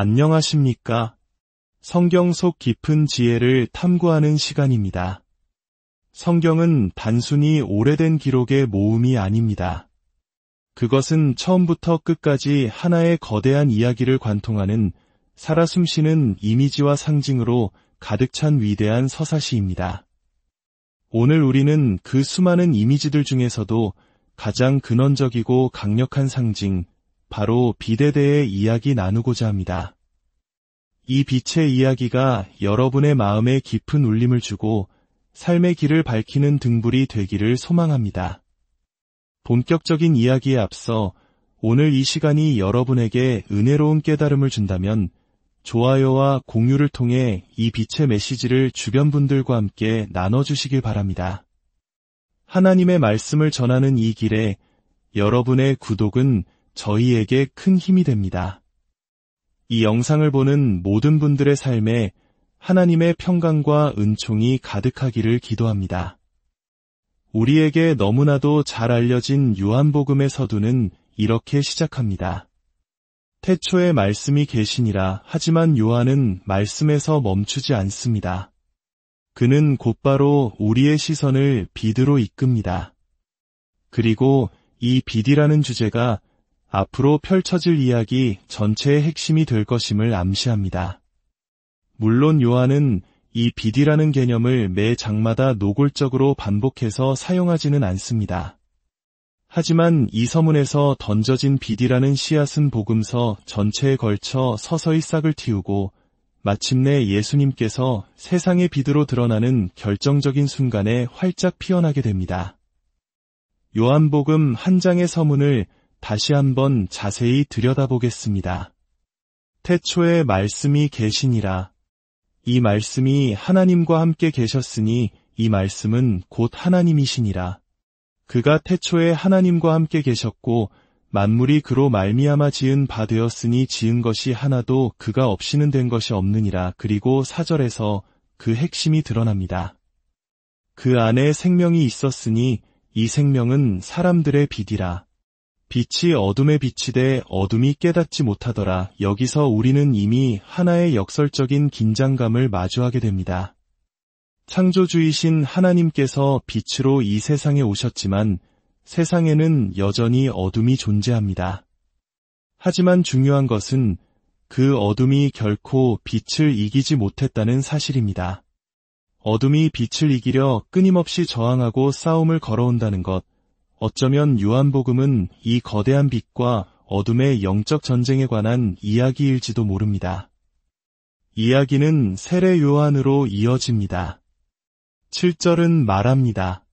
안녕하십니까? 성경 속 깊은 지혜를 탐구하는 시간입니다. 성경은 단순히 오래된 기록의 모음이 아닙니다. 그것은 처음부터 끝까지 하나의 거대한 이야기를 관통하는 살아 숨쉬는 이미지와 상징으로 가득 찬 위대한 서사시입니다. 오늘 우리는 그 수많은 이미지들 중에서도 가장 근원적이고 강력한 상징, 바로 빛에 대해 이야기 나누고자 합니다. 이 빛의 이야기가 여러분의 마음에 깊은 울림을 주고 삶의 길을 밝히는 등불이 되기를 소망합니다. 본격적인 이야기에 앞서 오늘 이 시간이 여러분에게 은혜로운 깨달음을 준다면 좋아요와 공유를 통해 이 빛의 메시지를 주변 분들과 함께 나눠주시길 바랍니다. 하나님의 말씀을 전하는 이 길에 여러분의 구독은 저희에게 큰 힘이 됩니다. 이 영상을 보는 모든 분들의 삶에 하나님의 평강과 은총이 가득하기를 기도합니다. 우리에게 너무나도 잘 알려진 요한복음의 서두는 이렇게 시작합니다. 태초에 말씀이 계시니라. 하지만 요한은 말씀에서 멈추지 않습니다. 그는 곧바로 우리의 시선을 빛으로 이끕니다. 그리고 이 빛이라는 주제가 앞으로 펼쳐질 이야기 전체의 핵심이 될 것임을 암시합니다. 물론 요한은 이 빛이라는 개념을 매 장마다 노골적으로 반복해서 사용하지는 않습니다. 하지만 이 서문에서 던져진 빛이라는 씨앗은 복음서 전체에 걸쳐 서서히 싹을 틔우고 마침내 예수님께서 세상의 빛으로 드러나는 결정적인 순간에 활짝 피어나게 됩니다. 요한복음 한 장의 서문을 다시 한번 자세히 들여다보겠습니다. 태초에 말씀이 계시니라. 이 말씀이 하나님과 함께 계셨으니 이 말씀은 곧 하나님이시니라. 그가 태초에 하나님과 함께 계셨고 만물이 그로 말미암아 지은 바 되었으니 지은 것이 하나도 그가 없이는 된 것이 없느니라. 그리고 4절에서 그 핵심이 드러납니다. 그 안에 생명이 있었으니 이 생명은 사람들의 빛이라. 빛이 어둠에 비치되 어둠이 깨닫지 못하더라. 여기서 우리는 이미 하나의 역설적인 긴장감을 마주하게 됩니다. 창조주이신 하나님께서 빛으로 이 세상에 오셨지만 세상에는 여전히 어둠이 존재합니다. 하지만 중요한 것은 그 어둠이 결코 빛을 이기지 못했다는 사실입니다. 어둠이 빛을 이기려 끊임없이 저항하고 싸움을 걸어온다는 것, 어쩌면 요한복음은 이 거대한 빛과 어둠의 영적 전쟁에 관한 이야기일지도 모릅니다. 이야기는 세례 요한으로 이어집니다. 7절은 말합니다.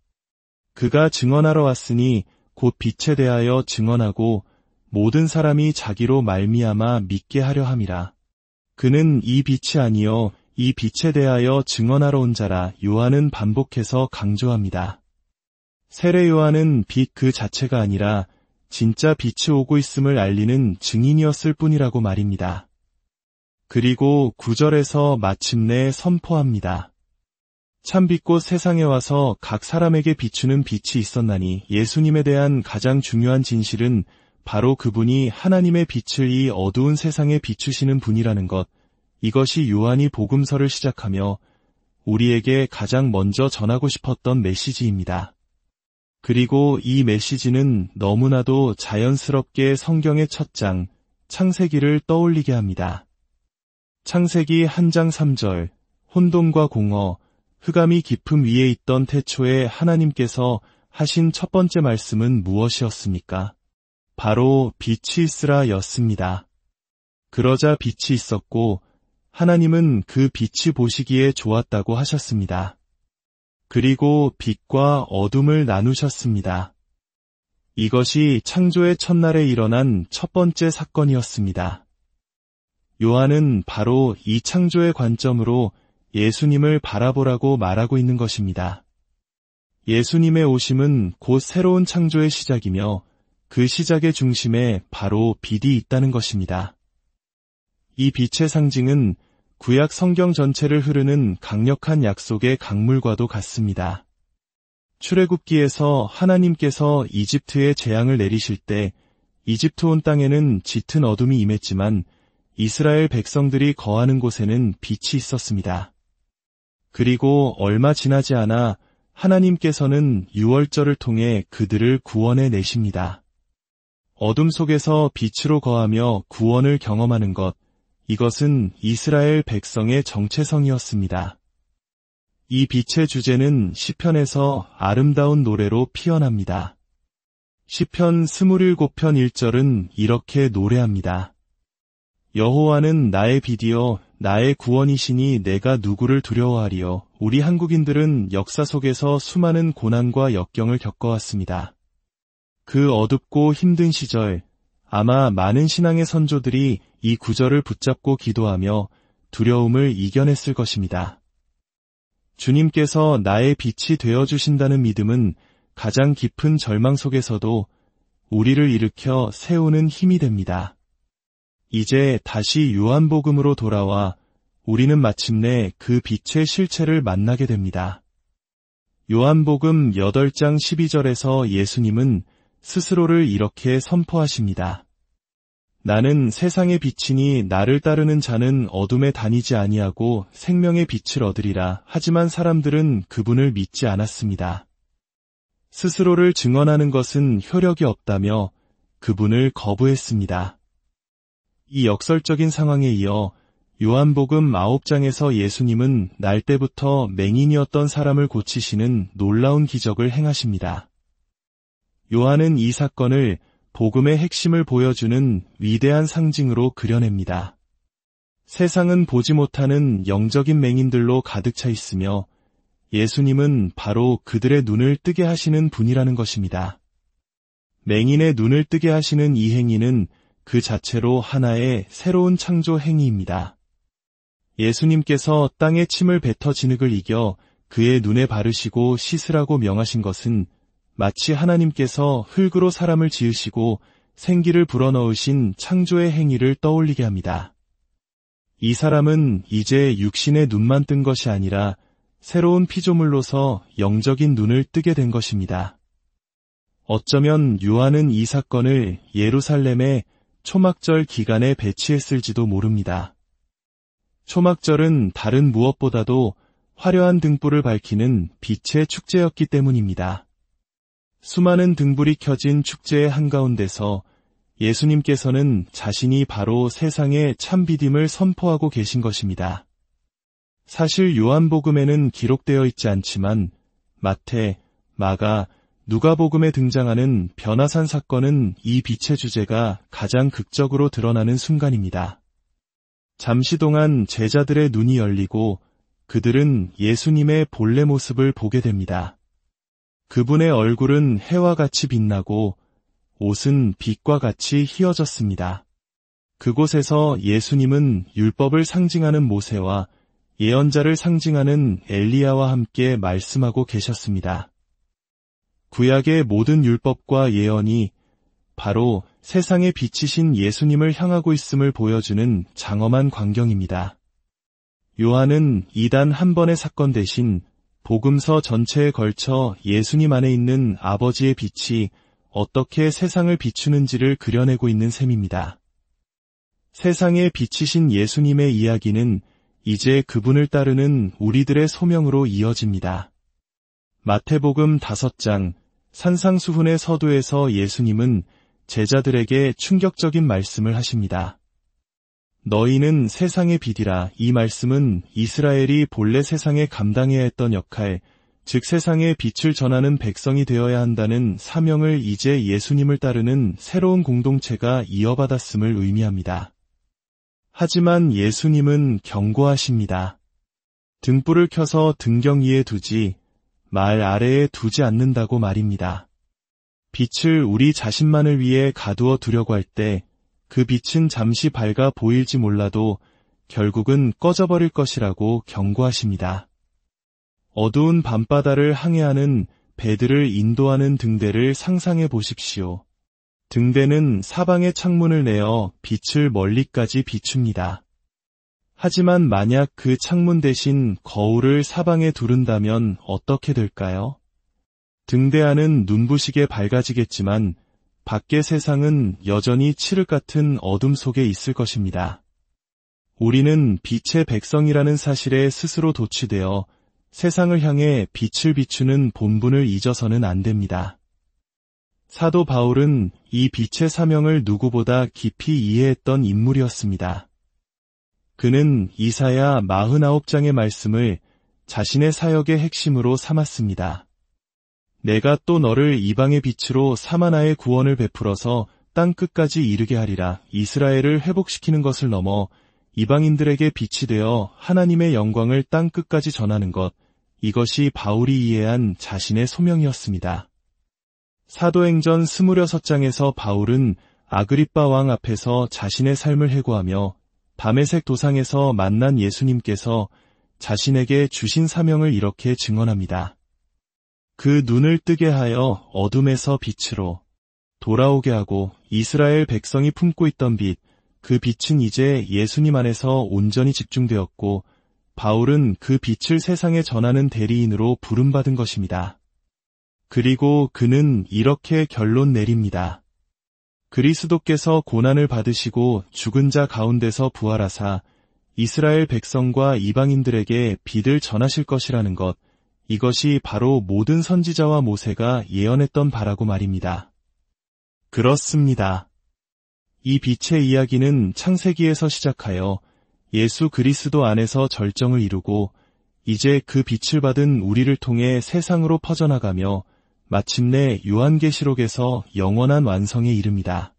그가 증언하러 왔으니 곧 빛에 대하여 증언하고 모든 사람이 자기로 말미암아 믿게 하려 함이라. 그는 이 빛이 아니요 이 빛에 대하여 증언하러 온 자라. 요한은 반복해서 강조합니다. 세례 요한은 빛 그 자체가 아니라 진짜 빛이 오고 있음을 알리는 증인이었을 뿐이라고 말입니다. 그리고 9절에서 마침내 선포합니다. 참빛곧 세상에 와서 각 사람에게 비추는 빛이 있었나니 예수님에 대한 가장 중요한 진실은 바로 그분이 하나님의 빛을 이 어두운 세상에 비추시는 분이라는 것, 이것이 요한이 복음서를 시작하며 우리에게 가장 먼저 전하고 싶었던 메시지입니다. 그리고 이 메시지는 너무나도 자연스럽게 성경의 첫 장, 창세기를 떠올리게 합니다. 창세기 한 장 3절, 혼돈과 공허, 흑암이 깊음 위에 있던 태초에 하나님께서 하신 첫 번째 말씀은 무엇이었습니까? 바로 빛이 있으라 였습니다. 그러자 빛이 있었고 하나님은 그 빛이 보시기에 좋았다고 하셨습니다. 그리고 빛과 어둠을 나누셨습니다. 이것이 창조의 첫날에 일어난 첫 번째 사건이었습니다. 요한은 바로 이 창조의 관점으로 예수님을 바라보라고 말하고 있는 것입니다. 예수님의 오심은 곧 새로운 창조의 시작이며 그 시작의 중심에 바로 빛이 있다는 것입니다. 이 빛의 상징은 구약 성경 전체를 흐르는 강력한 약속의 강물과도 같습니다. 출애굽기에서 하나님께서 이집트에 재앙을 내리실 때 이집트 온 땅에는 짙은 어둠이 임했지만 이스라엘 백성들이 거하는 곳에는 빛이 있었습니다. 그리고 얼마 지나지 않아 하나님께서는 유월절을 통해 그들을 구원해 내십니다. 어둠 속에서 빛으로 거하며 구원을 경험하는 것, 이것은 이스라엘 백성의 정체성이었습니다. 이 빛의 주제는 시편에서 아름다운 노래로 피어납니다. 시편 27편 1절은 이렇게 노래합니다. 여호와는 나의 빛이요 나의 구원이시니 내가 누구를 두려워하리요. 우리 한국인들은 역사 속에서 수많은 고난과 역경을 겪어왔습니다. 그 어둡고 힘든 시절, 아마 많은 신앙의 선조들이 이 구절을 붙잡고 기도하며 두려움을 이겨냈을 것입니다. 주님께서 나의 빛이 되어주신다는 믿음은 가장 깊은 절망 속에서도 우리를 일으켜 세우는 힘이 됩니다. 이제 다시 요한복음으로 돌아와 우리는 마침내 그 빛의 실체를 만나게 됩니다. 요한복음 8장 12절에서 예수님은 스스로를 이렇게 선포하십니다. 나는 세상의 빛이니 나를 따르는 자는 어둠에 다니지 아니하고 생명의 빛을 얻으리라. 하지만 사람들은 그분을 믿지 않았습니다. 스스로를 증언하는 것은 효력이 없다며 그분을 거부했습니다. 이 역설적인 상황에 이어 요한복음 9장에서 예수님은 날 때부터 맹인이었던 사람을 고치시는 놀라운 기적을 행하십니다. 요한은 이 사건을 복음의 핵심을 보여주는 위대한 상징으로 그려냅니다. 세상은 보지 못하는 영적인 맹인들로 가득 차 있으며 예수님은 바로 그들의 눈을 뜨게 하시는 분이라는 것입니다. 맹인의 눈을 뜨게 하시는 이 행위는 그 자체로 하나의 새로운 창조 행위입니다. 예수님께서 땅에 침을 뱉어 진흙을 이겨 그의 눈에 바르시고 씻으라고 명하신 것은 마치 하나님께서 흙으로 사람을 지으시고 생기를 불어넣으신 창조의 행위를 떠올리게 합니다. 이 사람은 이제 육신의 눈만 뜬 것이 아니라 새로운 피조물로서 영적인 눈을 뜨게 된 것입니다. 어쩌면 요한은 이 사건을 예루살렘의 초막절 기간에 배치했을지도 모릅니다. 초막절은 다른 무엇보다도 화려한 등불을 밝히는 빛의 축제였기 때문입니다. 수많은 등불이 켜진 축제의 한가운데서 예수님께서는 자신이 바로 세상의 참빛임을 선포하고 계신 것입니다. 사실 요한복음에는 기록되어 있지 않지만 마태, 마가, 누가복음에 등장하는 변화산 사건은 이 빛의 주제가 가장 극적으로 드러나는 순간입니다. 잠시 동안 제자들의 눈이 열리고 그들은 예수님의 본래 모습을 보게 됩니다. 그분의 얼굴은 해와 같이 빛나고 옷은 빛과 같이 희어졌습니다. 그곳에서 예수님은 율법을 상징하는 모세와 예언자를 상징하는 엘리야와 함께 말씀하고 계셨습니다. 구약의 모든 율법과 예언이 바로 세상에 비치신 예수님을 향하고 있음을 보여주는 장엄한 광경입니다. 요한은 이단 한 번의 사건 대신 복음서 전체에 걸쳐 예수님 안에 있는 아버지의 빛이 어떻게 세상을 비추는지를 그려내고 있는 셈입니다. 세상에 비치신 예수님의 이야기는 이제 그분을 따르는 우리들의 소명으로 이어집니다. 마태복음 5장 산상수훈의 서두에서 예수님은 제자들에게 충격적인 말씀을 하십니다. 너희는 세상의 빛이라. 이 말씀은 이스라엘이 본래 세상에 감당해야 했던 역할, 즉 세상에 빛을 전하는 백성이 되어야 한다는 사명을 이제 예수님을 따르는 새로운 공동체가 이어받았음을 의미합니다. 하지만 예수님은 경고하십니다. 등불을 켜서 등경 위에 두지 말 아래에 두지 않는다고 말입니다. 빛을 우리 자신만을 위해 가두어 두려고 할 때 그 빛은 잠시 밝아 보일지 몰라도 결국은 꺼져버릴 것이라고 경고하십니다. 어두운 밤바다를 항해하는 배들을 인도하는 등대를 상상해 보십시오. 등대는 사방의 창문을 내어 빛을 멀리까지 비춥니다. 하지만 만약 그 창문 대신 거울을 사방에 두른다면 어떻게 될까요? 등대 안은 눈부시게 밝아지겠지만 밖의 세상은 여전히 칠흑 같은 어둠 속에 있을 것입니다. 우리는 빛의 백성이라는 사실에 스스로 도취되어 세상을 향해 빛을 비추는 본분을 잊어서는 안 됩니다. 사도 바울은 이 빛의 사명을 누구보다 깊이 이해했던 인물이었습니다. 그는 이사야 49장의 말씀을 자신의 사역의 핵심으로 삼았습니다. 내가 또 너를 이방의 빛으로 사마나의 구원을 베풀어서 땅 끝까지 이르게 하리라. 이스라엘을 회복시키는 것을 넘어 이방인들에게 빛이 되어 하나님의 영광을 땅 끝까지 전하는 것, 이것이 바울이 이해한 자신의 소명이었습니다. 사도행전 26장에서 바울은 아그리빠 왕 앞에서 자신의 삶을 해고하며 다메섹 도상에서 만난 예수님께서 자신에게 주신 사명을 이렇게 증언합니다. 그 눈을 뜨게 하여 어둠에서 빛으로 돌아오게 하고 이스라엘 백성이 품고 있던 빛, 그 빛은 이제 예수님 안에서 온전히 집중되었고 바울은 그 빛을 세상에 전하는 대리인으로 부름받은 것입니다. 그리고 그는 이렇게 결론 내립니다. 그리스도께서 고난을 받으시고 죽은 자 가운데서 부활하사 이스라엘 백성과 이방인들에게 빛을 전하실 것이라는 것, 이것이 바로 모든 선지자와 모세가 예언했던 바라고 말입니다. 그렇습니다. 이 빛의 이야기는 창세기에서 시작하여 예수 그리스도 안에서 절정을 이루고 이제 그 빛을 받은 우리를 통해 세상으로 퍼져나가며 마침내 요한계시록에서 영원한 완성에 이릅니다.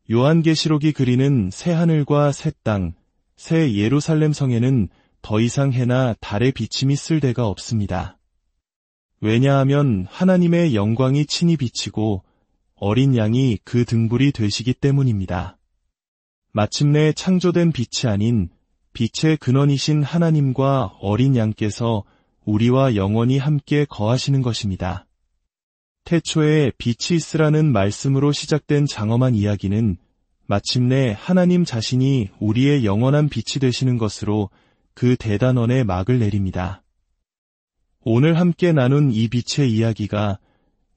요한계시록이 그리는 새 하늘과 새 땅, 새 예루살렘 성에는 더 이상 해나 달의 비침이 쓸 데가 없습니다. 왜냐하면 하나님의 영광이 친히 비치고 어린 양이 그 등불이 되시기 때문입니다. 마침내 창조된 빛이 아닌 빛의 근원이신 하나님과 어린 양께서 우리와 영원히 함께 거하시는 것입니다. 태초에 빛이 있으라는 말씀으로 시작된 장엄한 이야기는 마침내 하나님 자신이 우리의 영원한 빛이 되시는 것으로 그 대단원의 막을 내립니다. 오늘 함께 나눈 이 빛의 이야기가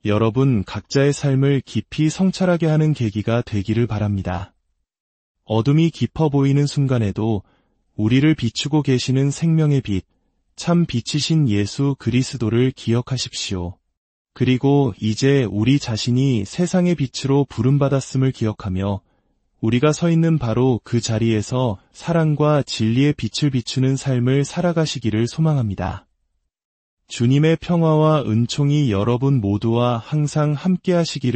여러분 각자의 삶을 깊이 성찰하게 하는 계기가 되기를 바랍니다. 어둠이 깊어 보이는 순간에도 우리를 비추고 계시는 생명의 빛, 참 빛이신 예수 그리스도를 기억하십시오. 그리고 이제 우리 자신이 세상의 빛으로 부름받았음을 기억하며 우리가 서 있는 바로 그 자리에서 사랑과 진리의 빛을 비추는 삶을 살아가시기를 소망합니다. 주님의 평화와 은총이 여러분 모두와 항상 함께 하시기를